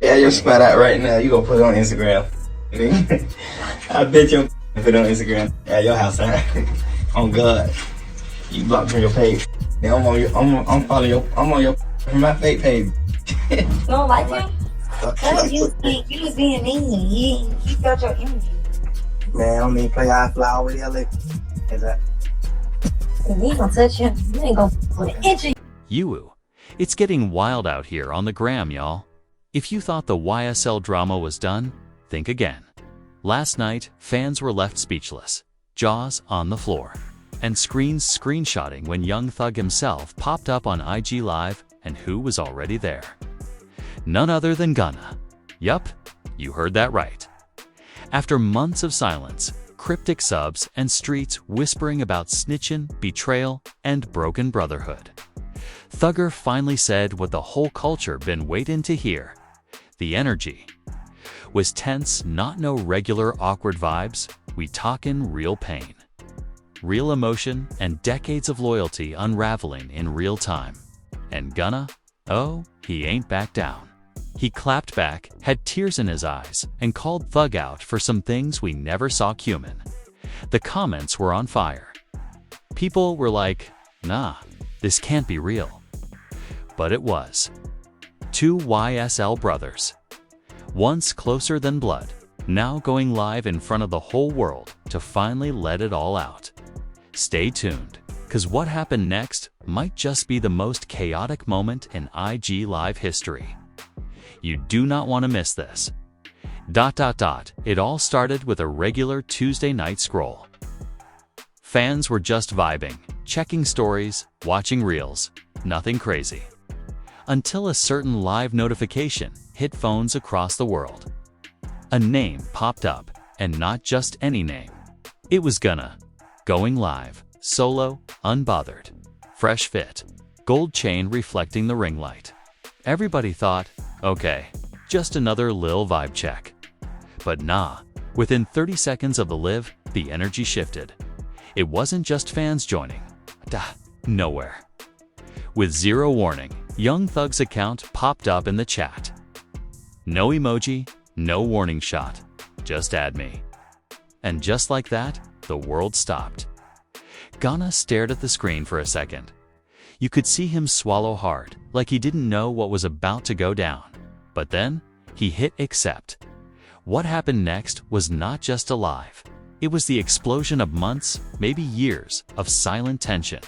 Yeah, your spot out right now. You gonna put it on Instagram. I bet you put it on Instagram. Yeah, your house out. On God. You blocked from your page. Now I'm following I'm on your from my fake page. You don't like him? You was being mean. He felt your energy. Man, I don't even play high fly over there. Is that? You ain't gonna touch him. You ain't gonna put an inch in. Yoo, it's getting wild out here on the gram, y'all. If you thought the YSL drama was done, think again. Last night, fans were left speechless, jaws on the floor, and screens screenshotting when Young Thug himself popped up on IG Live, and who was already there? None other than Gunna. Yup, you heard that right. After months of silence, cryptic subs, and streets whispering about snitching, betrayal, and broken brotherhood, Thugger finally said what the whole culture been waiting to hear. The energy was tense, not no regular awkward vibes. We talkin' real pain, real emotion, and decades of loyalty unraveling in real time. And Gunna, oh, he ain't back down. He clapped back, had tears in his eyes, and called Thug out for some things we never saw coming. The comments were on fire. People were like, nah, this can't be real. But it was. Two YSL brothers, once closer than blood, now going live in front of the whole world to finally let it all out. Stay tuned, cause what happened next might just be the most chaotic moment in IG Live history. You do not want to miss this. It all started with a regular Tuesday night scroll. Fans were just vibing, checking stories, watching reels, nothing crazy. Until a certain live notification hit phones across the world. A name popped up, and not just any name. It was Gunna, going live, solo, unbothered, fresh fit, gold chain reflecting the ring light. Everybody thought, okay, just another lil vibe check. But nah, within 30 seconds of the live, the energy shifted. It wasn't just fans joining. Nowhere. With zero warning, Young Thug's account popped up in the chat. No emoji, no warning shot, just add me. And just like that, the world stopped. Gunna stared at the screen for a second. You could see him swallow hard, like he didn't know what was about to go down. But then, he hit accept. What happened next was not just a live. It was the explosion of months, maybe years, of silent tension.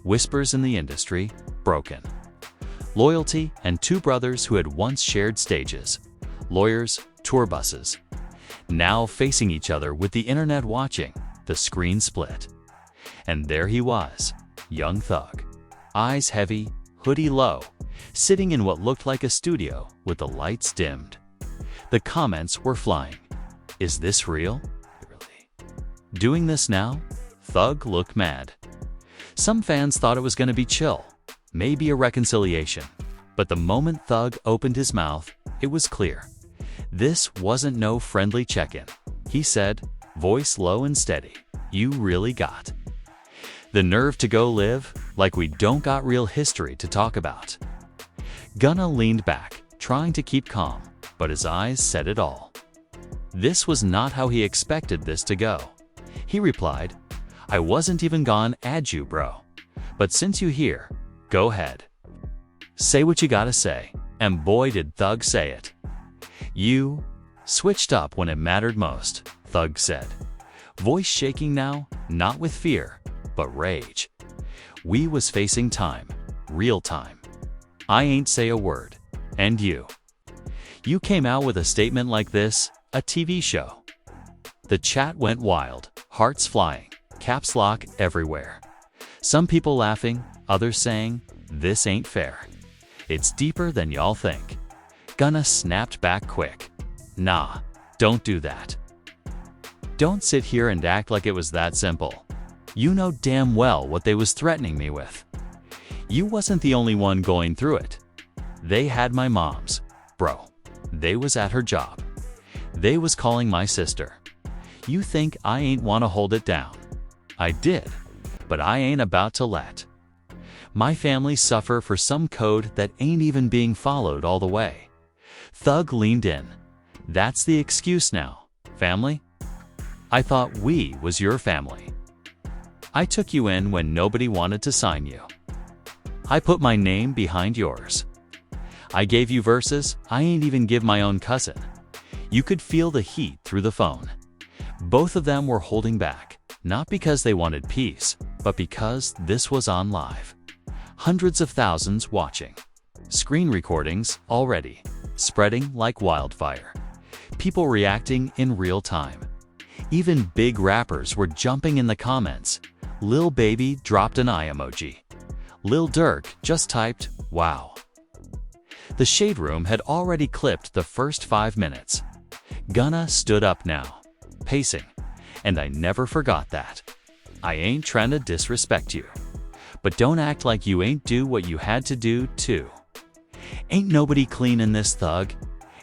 Whispers in the industry, broken. Loyalty and two brothers who had once shared stages, lawyers, tour buses. Now facing each other with the internet watching, the screen split. And there he was, Young Thug. Eyes heavy, hoodie low, sitting in what looked like a studio with the lights dimmed. The comments were flying. Is this real? Doing this now? Thug looked mad. Some fans thought it was going to be chill, maybe a reconciliation. But the moment Thug opened his mouth, it was clear. This wasn't no friendly check-in. He said, voice low and steady, you really got the nerve to go live like we don't got real history to talk about. Gunna leaned back, trying to keep calm, but his eyes said it all. This was not how he expected this to go. He replied, I wasn't even gonna add you, bro. But since you here, go ahead. Say what you gotta say, and boy did Thug say it. You switched up when it mattered most, Thug said. Voice shaking now, not with fear, but rage. We was facing time, real time. I ain't say a word, and you came out with a statement like this, a TV show. The chat went wild, hearts flying, caps lock everywhere. Some people laughing, others saying, this ain't fair. It's deeper than y'all think. Gunna snapped back quick. Nah, don't do that. Don't sit here and act like it was that simple. You know damn well what they was threatening me with. You wasn't the only one going through it. They had my mom's, bro. They was at her job. They was calling my sister. You think I ain't wanna hold it down? I did, but I ain't about to let my family suffer for some code that ain't even being followed all the way. Thug leaned in. That's the excuse now, family? I thought we was your family. I took you in when nobody wanted to sign you. I put my name behind yours. I gave you verses I ain't even give my own cousin. You could feel the heat through the phone. Both of them were holding back, not because they wanted peace, but because this was on live. Hundreds of thousands watching. Screen recordings already, spreading like wildfire. People reacting in real time. Even big rappers were jumping in the comments. Lil Baby dropped an eye emoji. Lil Durk just typed, "Wow." The Shade Room had already clipped the first 5 minutes. Gunna stood up now, pacing, and I never forgot that. I ain't trying to disrespect you, but don't act like you ain't do what you had to do too. Ain't nobody clean in this, Thug.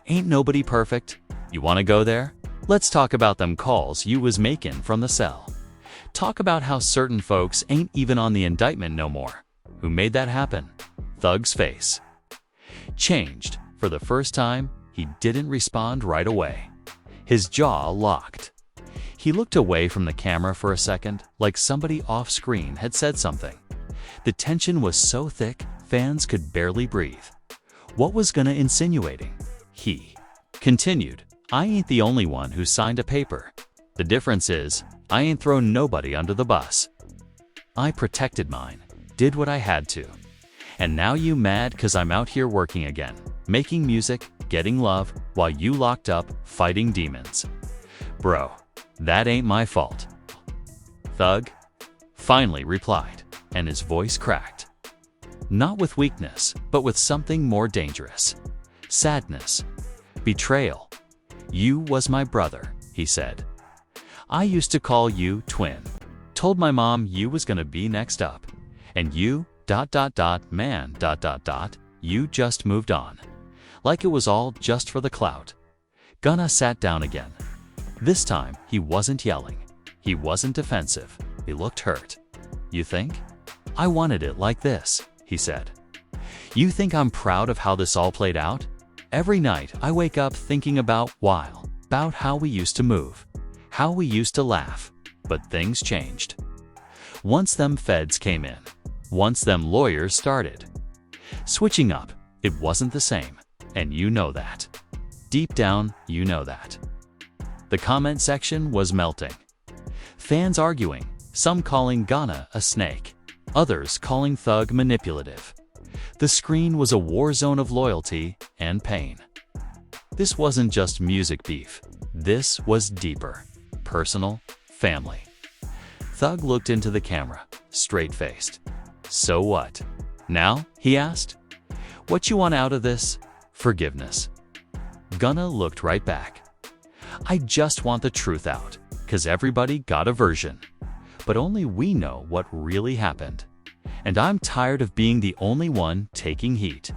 Ain't nobody perfect. You wanna go there? Let's talk about them calls you was making from the cell. Talk about how certain folks ain't even on the indictment no more. Who made that happen? Thug's face changed. For the first time, he didn't respond right away. His jaw locked. He looked away from the camera for a second, like somebody off-screen had said something. The tension was so thick, fans could barely breathe. What was Gunna insinuating? He continued, "I ain't the only one who signed a paper. The difference is, I ain't thrown nobody under the bus. I protected mine, did what I had to. And now you mad 'cause I'm out here working again, making music, getting love, while you locked up, fighting demons. Bro, that ain't my fault." Thug finally replied, and his voice cracked. Not with weakness, but with something more dangerous. Sadness. Betrayal. "You was my brother," he said. "I used to call you twin. Told my mom you was gonna be next up. And you, man, you just moved on. Like it was all just for the clout." Gunna sat down again. This time, he wasn't yelling. He wasn't defensive. He looked hurt. "You think? I wanted it like this," he said. "You think I'm proud of how this all played out? Every night, I wake up thinking about how we used to move, how we used to laugh, but things changed. Once them feds came in, once them lawyers started. Switching up, it wasn't the same, and you know that. Deep down, you know that." The comment section was melting. Fans arguing, some calling Gunna a snake, others calling Thug manipulative. The screen was a war zone of loyalty and pain. This wasn't just music beef. This was deeper, personal, family. Thug looked into the camera, straight-faced. "So what? Now?" he asked. "What you want out of this? Forgiveness." Gunna looked right back. "I just want the truth out, 'cause everybody got a version. But only we know what really happened. And I'm tired of being the only one taking heat."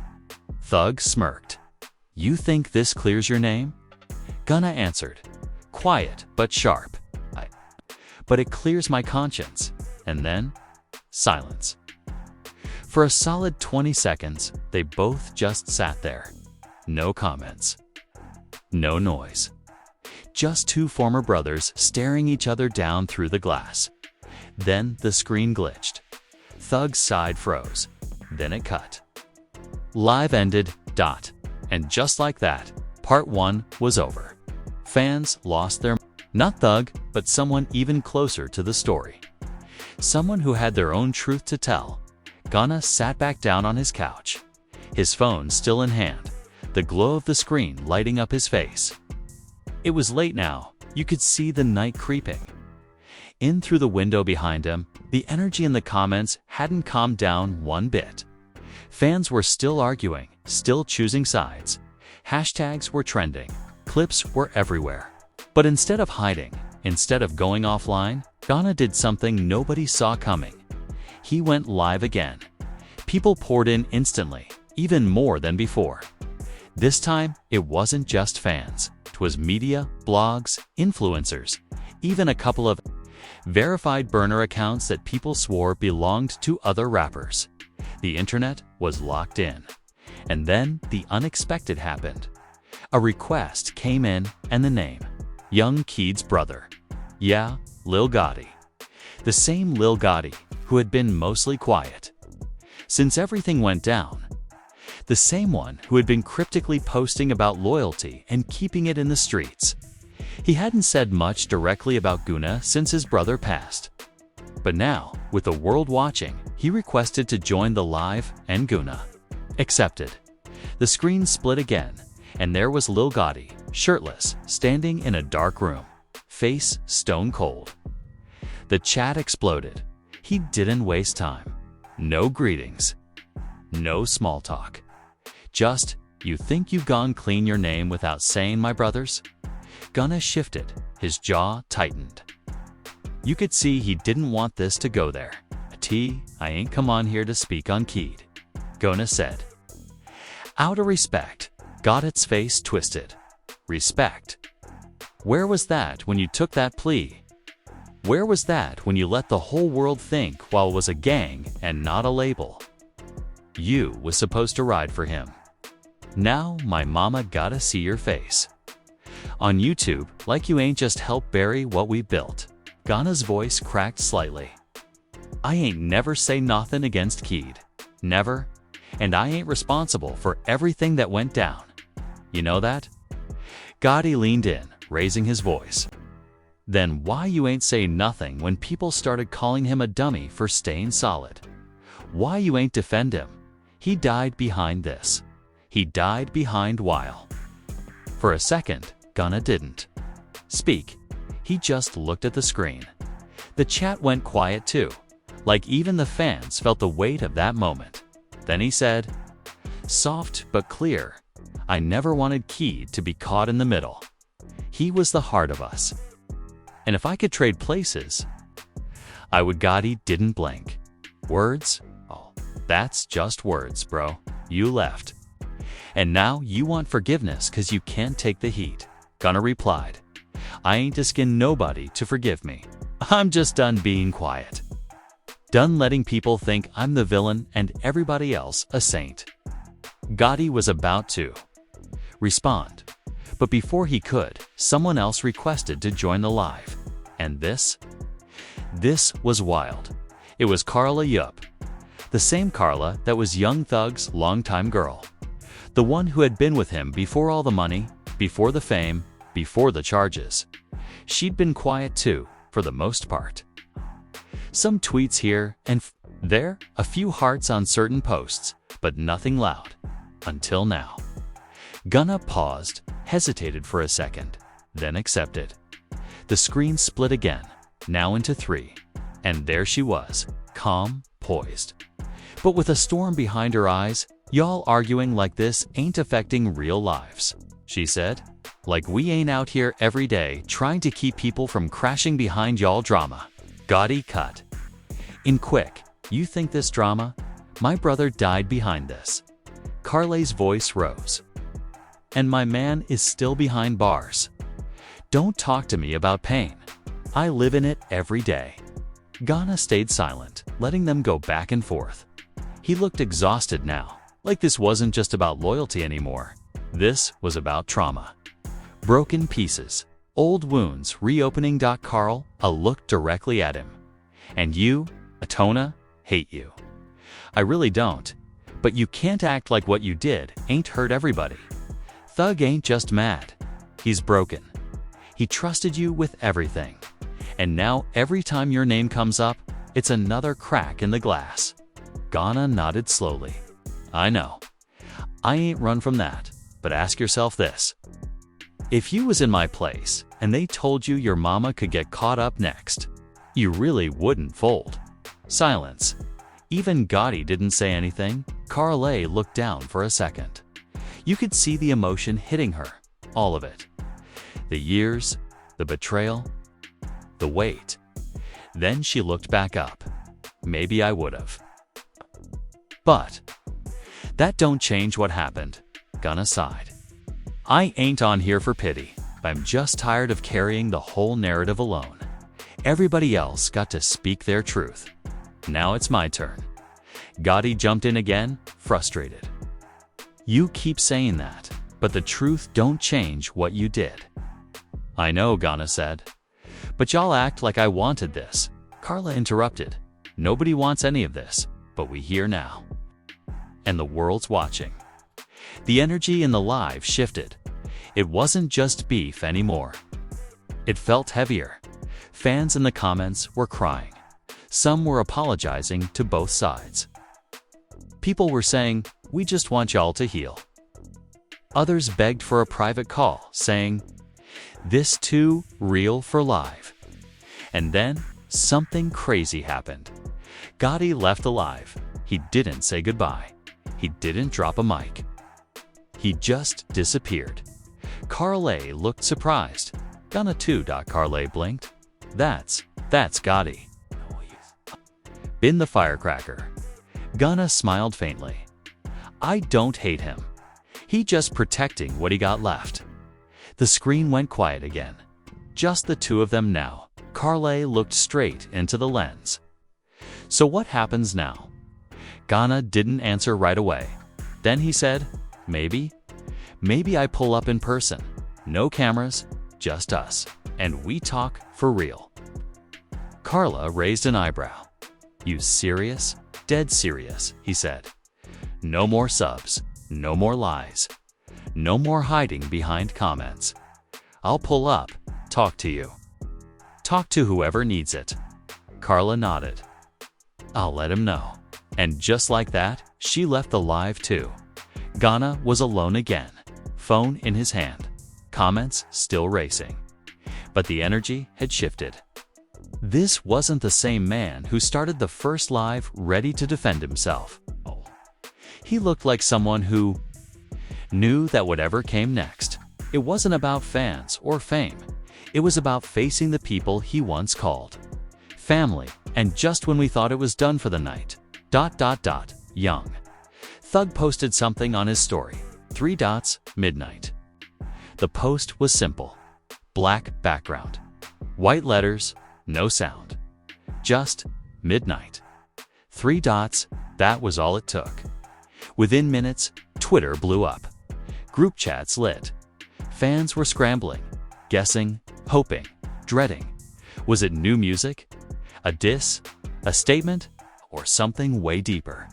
Thug smirked. "You think this clears your name?" Gunna answered, quiet but sharp. "But it clears my conscience." And then, silence. For a solid 20 seconds, they both just sat there. No comments. No noise. Just two former brothers staring each other down through the glass. Then the screen glitched. Thug's side froze. Then it cut. Live ended, . And just like that, part 1 was over. Fans lost their not Thug, but someone even closer to the story. Someone who had their own truth to tell. Gunna sat back down on his couch, his phone still in hand, the glow of the screen lighting up his face. It was late now. You could see the night creeping. In through the window behind him, the energy in the comments hadn't calmed down one bit. Fans were still arguing, still choosing sides. Hashtags were trending. Clips were everywhere. But instead of hiding, instead of going offline, Gunna did something nobody saw coming. He went live again. People poured in instantly, even more than before. This time, it wasn't just fans. It was media, blogs, influencers, even a couple of verified burner accounts that people swore belonged to other rappers. The internet was locked in. And then the unexpected happened. A request came in and the name. Young Keed's brother. Yeah, Lil Gotti. The same Lil Gotti who had been mostly quiet since everything went down. The same one who had been cryptically posting about loyalty and keeping it in the streets. He hadn't said much directly about Gunna since his brother passed. But now, with the world watching, he requested to join the live and Gunna accepted. The screen split again, and there was Lil Gotti, shirtless, standing in a dark room, face stone cold. The chat exploded. He didn't waste time. No greetings. No small talk. Just, you think you've gone clean your name without saying my brothers? Gunna shifted, his jaw tightened. You could see he didn't want this to go there. I ain't come on here to speak on Keed, Gunna said. Out of respect, Gottit's face twisted. Respect? Where was that when you took that plea? Where was that when you let the whole world think while it was a gang and not a label? You was supposed to ride for him. Now my mama gotta see your face. On YouTube, like you ain't just helped bury what we built. Gunna's voice cracked slightly. I ain't never say nothing against Keed. Never. And I ain't responsible for everything that went down. You know that? Gotti leaned in, raising his voice. Then why you ain't say nothing when people started calling him a dummy for staying solid? Why you ain't defend him? He died behind this. He died behind while. For a second, Gunna didn't speak. He just looked at the screen. The chat went quiet too, like even the fans felt the weight of that moment. Then he said, soft but clear, I never wanted Keed to be caught in the middle. He was the heart of us. And if I could trade places, I would. Gotti didn't blink. Words? Oh, that's just words, bro. You left. And now you want forgiveness cause you can't take the heat. Gunna replied, I ain't asking nobody to forgive me. I'm just done being quiet. Done letting people think I'm the villain and everybody else a saint. Gotti was about to respond, but before he could, someone else requested to join the live. And this was wild. It was Carla Yup, the same Carla that was Young Thug's longtime girl. The one who had been with him before all the money, before the fame, before the charges. She'd been quiet too, for the most part. Some tweets here and there, a few hearts on certain posts, but nothing loud. Until now. Gunna paused, hesitated for a second, then accepted. The screen split again, now into 3. And there she was, calm, poised. But with a storm behind her eyes, y'all arguing like this ain't affecting real lives, she said. Like we ain't out here every day trying to keep people from crashing behind y'all drama. Gotti cut in quick. You think this drama? My brother died behind this. Carle's voice rose. And my man is still behind bars. Don't talk to me about pain. I live in it every day. Gunna stayed silent, letting them go back and forth. He looked exhausted now, like this wasn't just about loyalty anymore. This was about trauma. Broken pieces, old wounds reopening. Carl, a look directly at him. And you, Atona, hate you. I really don't. But you can't act like what you did ain't hurt everybody. Thug ain't just mad. He's broken. He trusted you with everything. And now every time your name comes up, it's another crack in the glass. Gunna nodded slowly. I know. I ain't run from that. But ask yourself this. If you was in my place and they told you your mama could get caught up next, you really wouldn't fold. Silence. Even Gotti didn't say anything. Carle looked down for a second. You could see the emotion hitting her, all of it. The years, the betrayal, the weight. Then she looked back up. Maybe I would've. But that don't change what happened. Gunna sighed. I ain't on here for pity. I'm just tired of carrying the whole narrative alone. Everybody else got to speak their truth. Now it's my turn. Gotti jumped in again, frustrated. You keep saying that. but the truth don't change what you did. I know, Gunna said. But y'all act like I wanted this. Carla interrupted. Nobody wants any of this, but we here now. And the world's watching. The energy in the live shifted. It wasn't just beef anymore. It felt heavier. Fans in the comments were crying. Some were apologizing to both sides. People were saying, "We just want y'all to heal." Others begged for a private call, saying, "This too real for live." And then something crazy happened. Gotti left alive. He didn't say goodbye. He didn't drop a mic. He just disappeared. Carla looked surprised. Gunna too. Carla blinked. That's Gotti. Bin the firecracker. Gunna smiled faintly. I don't hate him. He just protecting what he got left. The screen went quiet again. Just the two of them now. Carla looked straight into the lens. So what happens now? Gunna didn't answer right away. Then he said, maybe I pull up in person. No cameras, just us. And we talk for real. Carla raised an eyebrow. You serious? Dead serious, he said. No more subs, no more lies, no more hiding behind comments. I'll pull up, talk to you. Talk to whoever needs it. Carla nodded. I'll let him know. And just like that, she left the live too. Gunna was alone again, phone in his hand, comments still racing. But the energy had shifted. This wasn't the same man who started the first live ready to defend himself. He looked like someone who knew that whatever came next, it wasn't about fans or fame. It was about facing the people he once called family. And just when we thought it was done for the night, ... Young Thug posted something on his story. 3 dots, midnight. The post was simple. Black background. White letters, no sound. Just midnight. 3 dots, that was all it took. Within minutes, Twitter blew up. Group chats lit. Fans were scrambling, guessing, hoping, dreading. Was it new music? A diss? A statement? Or something way deeper?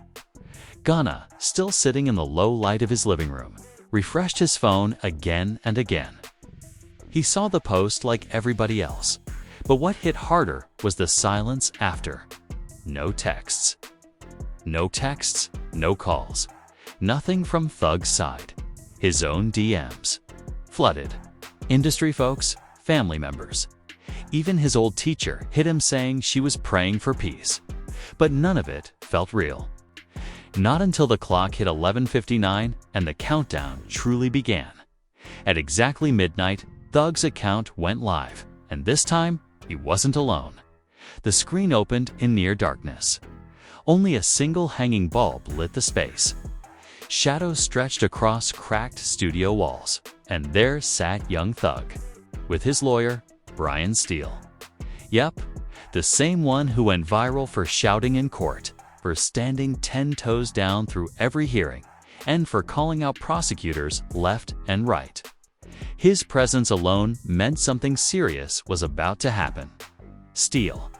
Gunna, still sitting in the low light of his living room, refreshed his phone again and again. He saw the post like everybody else, but what hit harder was the silence after. No texts. No texts, no calls. Nothing from Thug's side. His own DMs. Flooded. Industry folks, family members. Even his old teacher hit him saying she was praying for peace. But none of it felt real. Not until the clock hit 11:59 and the countdown truly began. At exactly midnight, Thug's account went live, and this time, he wasn't alone. The screen opened in near darkness. Only a single hanging bulb lit the space. Shadows stretched across cracked studio walls, and there sat young Thug, with his lawyer, Brian Steele. Yep, the same one who went viral for shouting in court, for standing 10 toes down through every hearing, and for calling out prosecutors left and right. His presence alone meant something serious was about to happen. Steele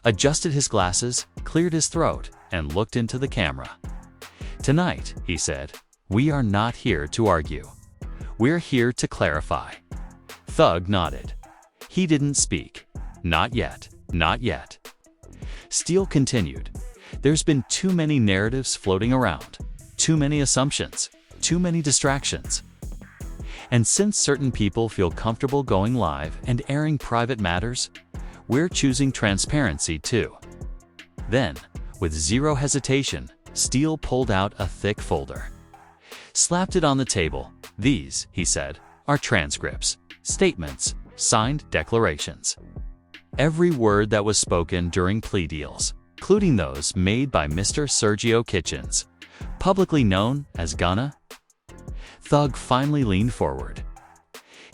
adjusted his glasses, cleared his throat, and looked into the camera. Tonight, he said, we are not here to argue. We're here to clarify. Thug nodded. He didn't speak. Not yet, not yet. Steele continued. There's been too many narratives floating around, too many assumptions, too many distractions. And since certain people feel comfortable going live and airing private matters, we're choosing transparency too. Then, with zero hesitation, Steele pulled out a thick folder. Slapped it on the table. These, he said, are transcripts, statements, signed declarations. Every word that was spoken during plea deals, including those made by Mr. Sergio Kitchens, publicly known as Gunna. Thug finally leaned forward.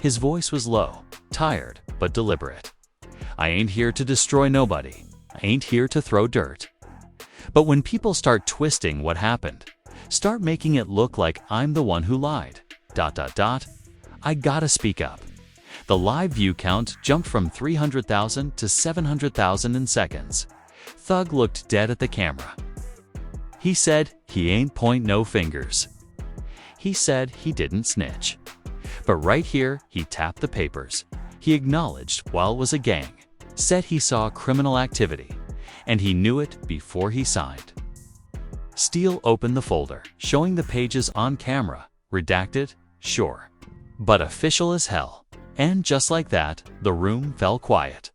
His voice was low, tired, but deliberate. I ain't here to destroy nobody. I ain't here to throw dirt. But when people start twisting what happened, start making it look like I'm the one who lied, I gotta speak up. The live view count jumped from 300,000 to 700,000 in seconds. Thug looked dead at the camera. He said he ain't point no fingers. He said he didn't snitch. But right here, he tapped the papers. He acknowledged while it was a gang, said he saw criminal activity, and he knew it before he signed. Steele opened the folder, showing the pages on camera. Redacted? Sure. But official as hell. And just like that, the room fell quiet.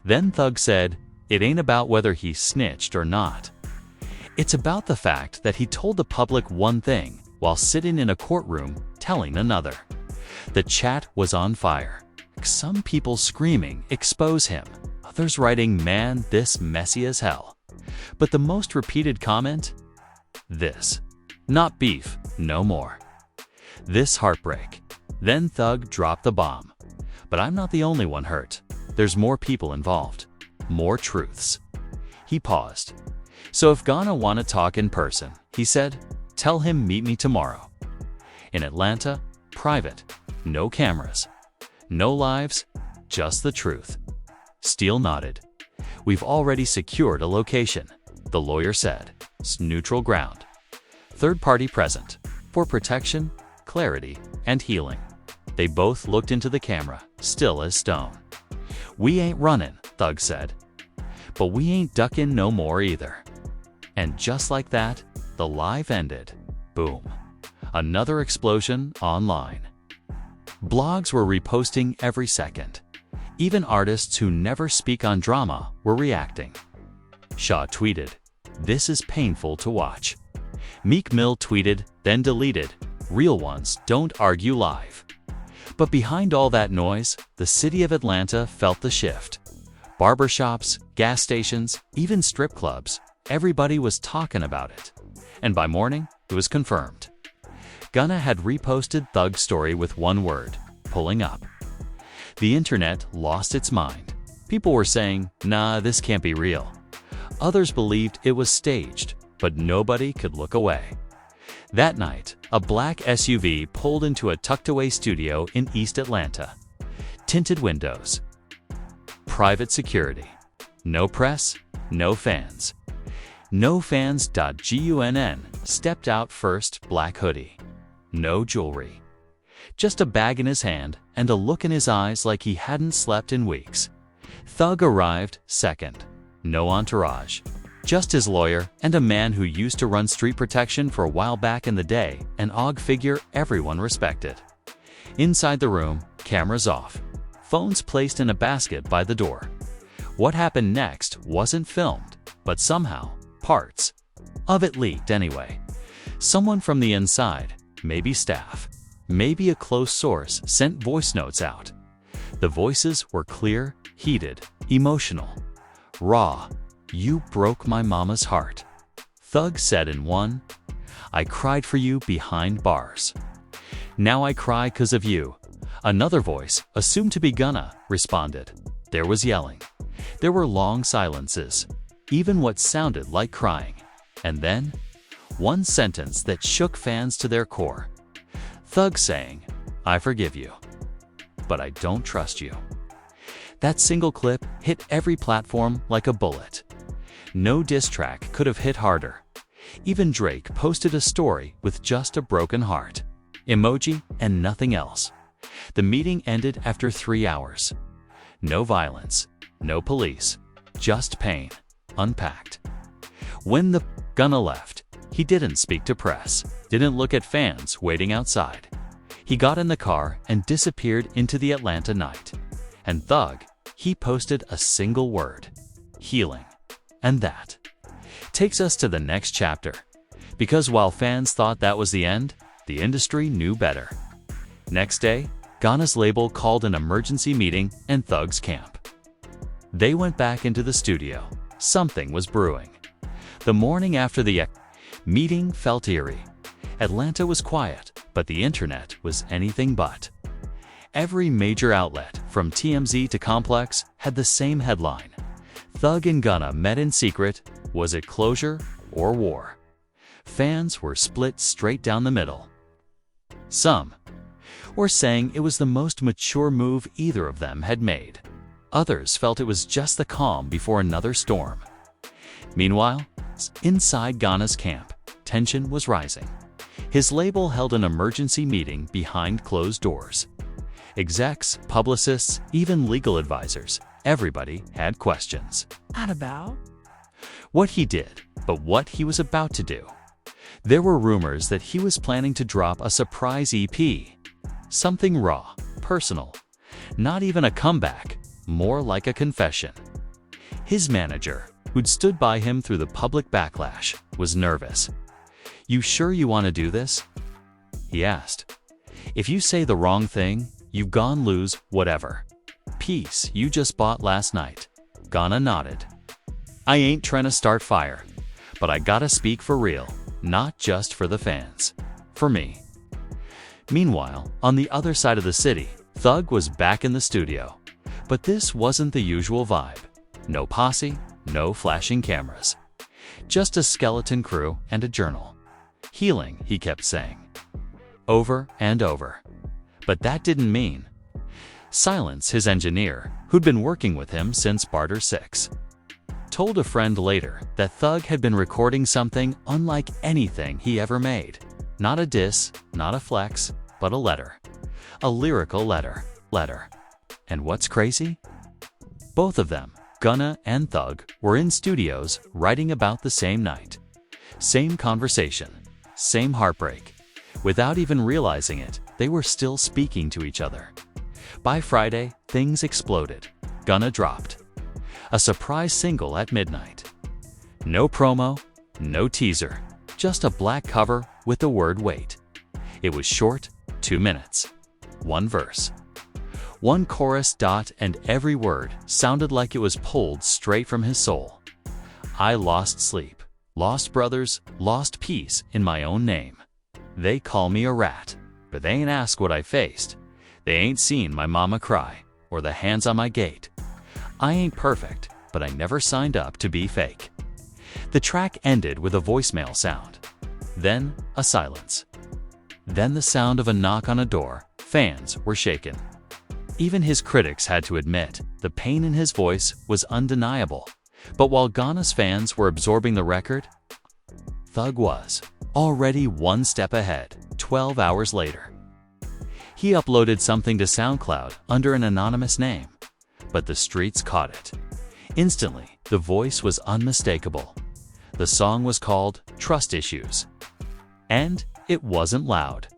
Then Thug said, it ain't about whether he snitched or not. It's about the fact that he told the public one thing while sitting in a courtroom telling another. The chat was on fire. Some people screaming, expose him. Others writing, man, this messy as hell. But the most repeated comment? This. Not beef, no more. This heartbreak. Then Thug dropped the bomb. But I'm not the only one hurt. There's more people involved. More truths. He paused. So if Gunna want to talk in person, he said, tell him meet me tomorrow. In Atlanta, private, no cameras, no lives, just the truth. Steele nodded. We've already secured a location, the lawyer said. It's neutral ground. Third party present, for protection, clarity, and healing. They both looked into the camera, still as stone. We ain't running, Thug said. But we ain't ducking no more either. And just like that, the live ended. Boom. Another explosion online. Blogs were reposting every second. Even artists who never speak on drama were reacting. Shaw tweeted, this is painful to watch. Meek Mill tweeted, then deleted, real ones don't argue live. But behind all that noise, the city of Atlanta felt the shift. Barbershops, gas stations, even strip clubs, everybody was talking about it. And by morning, it was confirmed. Gunna had reposted Thug's story with one word, pulling up. The internet lost its mind. People were saying, nah, this can't be real. Others believed it was staged, but nobody could look away. That night, a black SUV pulled into a tucked-away studio in East Atlanta. Tinted windows. Private security. No press, no fans. No fans.gunn stepped out first, black hoodie. No jewelry. Just a bag in his hand and a look in his eyes like he hadn't slept in weeks. Thug arrived second. No entourage. Just his lawyer and a man who used to run street protection for a while back in the day, an Og figure everyone respected. Inside the room, cameras off. Phones placed in a basket by the door. What happened next wasn't filmed, but somehow, parts of it leaked anyway. Someone from the inside, maybe staff, maybe a close source, sent voice notes out. The voices were clear, heated, emotional, raw. You broke my mama's heart. Thug said in one, I cried for you behind bars. Now I cry 'cause of you. Another voice, assumed to be Gunna, responded. There was yelling. There were long silences, even what sounded like crying. And then, one sentence that shook fans to their core. Thug saying, I forgive you, but I don't trust you. That single clip hit every platform like a bullet. No diss track could have hit harder. Even Drake posted a story with just a broken heart, emoji, and nothing else. The meeting ended after 3 hours. No violence, no police, just pain, unpacked. When the Gunna left, he didn't speak to press, didn't look at fans waiting outside. He got in the car and disappeared into the Atlanta night. And Thug, he posted a single word, healing. And that takes us to the next chapter. Because while fans thought that was the end, the industry knew better. Next day, Gunna's label called an emergency meeting in Thug's camp. They went back into the studio. Something was brewing. The morning after the meeting felt eerie. Atlanta was quiet, but the internet was anything but. Every major outlet, from TMZ to Complex, had the same headline. Thug and Gunna met in secret. Was it closure or war? Fans were split straight down the middle. Some were saying it was the most mature move either of them had made. Others felt it was just the calm before another storm. Meanwhile, inside Gunna's camp, tension was rising. His label held an emergency meeting behind closed doors. Execs, publicists, even legal advisors, everybody had questions. Not about? What he did, but what he was about to do. There were rumors that he was planning to drop a surprise EP. Something raw, personal. Not even a comeback, more like a confession. His manager, who'd stood by him through the public backlash, was nervous. "You sure you want to do this?" he asked. "If you say the wrong thing, you've gone lose whatever. Piece you just bought last night." Gunna nodded. "I ain't trying to start fire, but I gotta speak for real, not just for the fans. For me." Meanwhile, on the other side of the city, Thug was back in the studio. But this wasn't the usual vibe. No posse, no flashing cameras. Just a skeleton crew and a journal. Healing, he kept saying. Over and over. But that didn't mean. Silence, his engineer, who'd been working with him since Barter 6, told a friend later that Thug had been recording something unlike anything he ever made. Not a diss, not a flex, but a letter. A lyrical letter. And what's crazy? Both of them, Gunna and Thug, were in studios writing about the same night. Same conversation, same heartbreak. Without even realizing it, they were still speaking to each other. By Friday, things exploded. Gunna dropped a surprise single at midnight. No promo, no teaser, just a black cover with the word "wait." It was short, 2 minutes. One verse. One chorus, and every word sounded like it was pulled straight from his soul. "I lost sleep, lost brothers, lost peace in my own name. They call me a rat, but they ain't asked what I faced. They ain't seen my mama cry, or the hands on my gate. I ain't perfect, but I never signed up to be fake." The track ended with a voicemail sound. Then a silence. Then the sound of a knock on a door. Fans were shaken. Even his critics had to admit the pain in his voice was undeniable. But while Gunna's fans were absorbing the record, Thug was already one step ahead. 12 hours later, he uploaded something to SoundCloud under an anonymous name. But the streets caught it. Instantly, the voice was unmistakable. The song was called "Trust Issues." And it wasn't loud.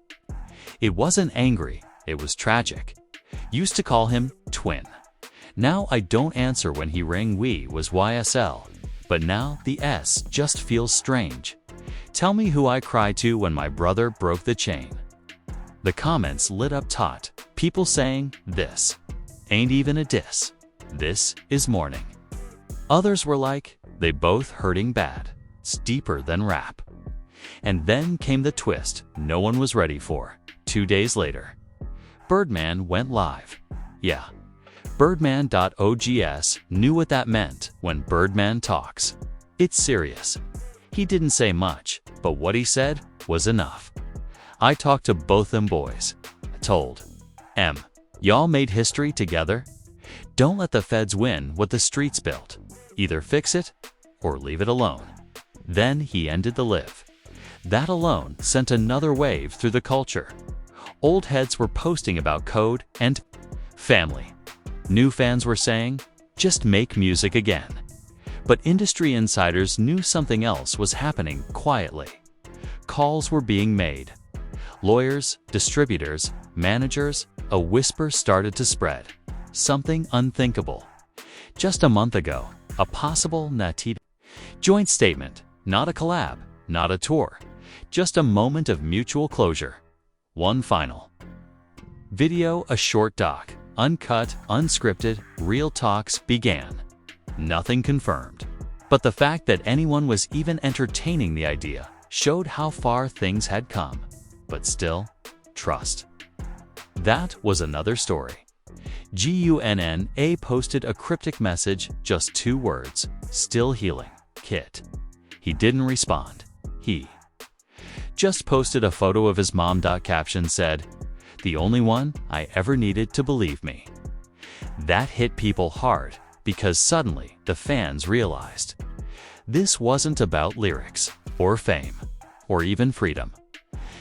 It wasn't angry, it was tragic. Used to call him Twin. Now I don't answer when he ring. We was YSL. But now the S just feels strange. Tell me who I cry to when my brother broke the chain. The comments lit up taut. People saying, "This ain't even a diss. This is mourning." Others were like, "They both hurting bad. It's deeper than rap." And then came the twist no one was ready for. 2 days later, Birdman went live. Yeah, Birdman.ogs knew what that meant when Birdman talks. It's serious. He didn't say much, but what he said was enough. "I talked to both them boys. I told y'all made history together. Don't let the feds win what the streets built. Either fix it or leave it alone." Then he ended the live. That alone sent another wave through the culture. Old heads were posting about code and family. New fans were saying, "Just make music again." But industry insiders knew something else was happening quietly. Calls were being made. Lawyers, distributors, managers, a whisper started to spread. Something unthinkable. Just a month ago, a possible Natita joint statement, not a collab, not a tour, just a moment of mutual closure. One final video, a short doc, uncut, unscripted, real talks began. Nothing confirmed. But the fact that anyone was even entertaining the idea showed how far things had come. But still, trust. That was another story. Gunna posted a cryptic message, just 2 words, "Still healing, Kit." He didn't respond. He just posted a photo of his mom. Caption said, "The only one I ever needed to believe me." That hit people hard because suddenly the fans realized this wasn't about lyrics or fame or even freedom.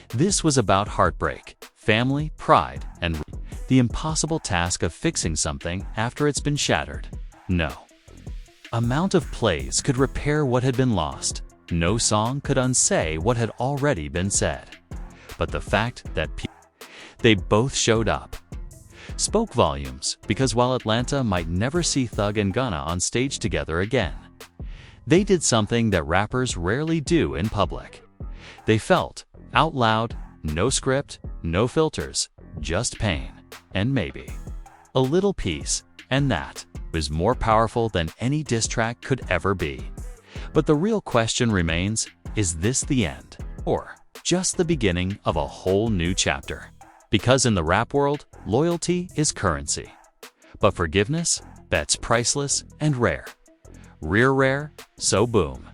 This was about heartbreak, family, pride, and the impossible task of fixing something after it's been shattered. No amount of plays could repair what had been lost. No song could unsay what had already been said. But the fact that they both showed up spoke volumes, because while Atlanta might never see Thug and Gunna on stage together again, they did something that rappers rarely do in public. They felt out loud, no script, no filters, just pain, and maybe a little peace, and that was more powerful than any diss track could ever be. But the real question remains, is this the end, or just the beginning of a whole new chapter? Because in the rap world, loyalty is currency, but forgiveness, that's priceless and rare. Rare, so boom.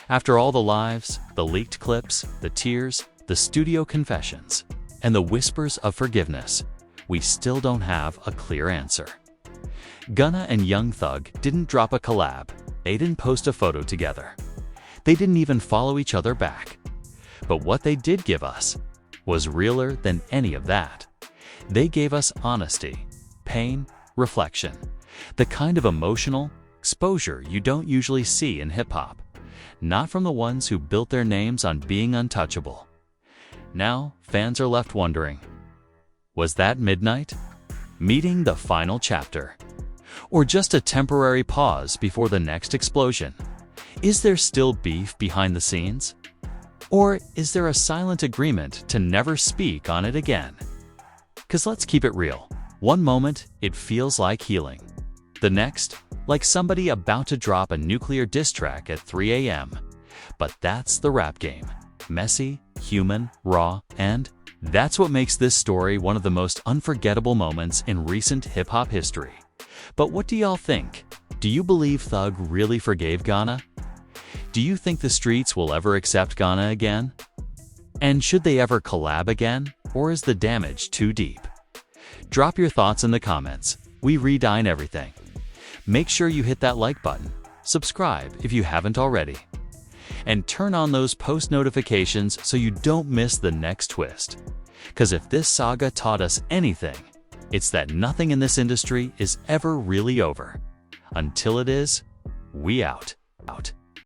After all the lives, the leaked clips, the tears, the studio confessions, and the whispers of forgiveness, we still don't have a clear answer. Gunna and Young Thug didn't drop a collab. They didn't post a photo together. They didn't even follow each other back. But what they did give us was realer than any of that. They gave us honesty, pain, reflection, the kind of emotional exposure you don't usually see in hip-hop, not from the ones who built their names on being untouchable. Now, fans are left wondering, was that midnight meeting the final chapter? Or just a temporary pause before the next explosion? Is there still beef behind the scenes? Or is there a silent agreement to never speak on it again? 'Cause let's keep it real. One moment, it feels like healing. The next, like somebody about to drop a nuclear diss track at 3 a.m. But that's the rap game. Messy, human, raw, and that's what makes this story one of the most unforgettable moments in recent hip-hop history. But what do y'all think? Do you believe Thug really forgave Gunna? Do you think the streets will ever accept Gunna again? And should they ever collab again, or is the damage too deep? Drop your thoughts in the comments. We redine everything. Make sure you hit that like button, subscribe if you haven't already, and turn on those post notifications so you don't miss the next twist. 'Cause if this saga taught us anything, it's that nothing in this industry is ever really over. Until it is, we out.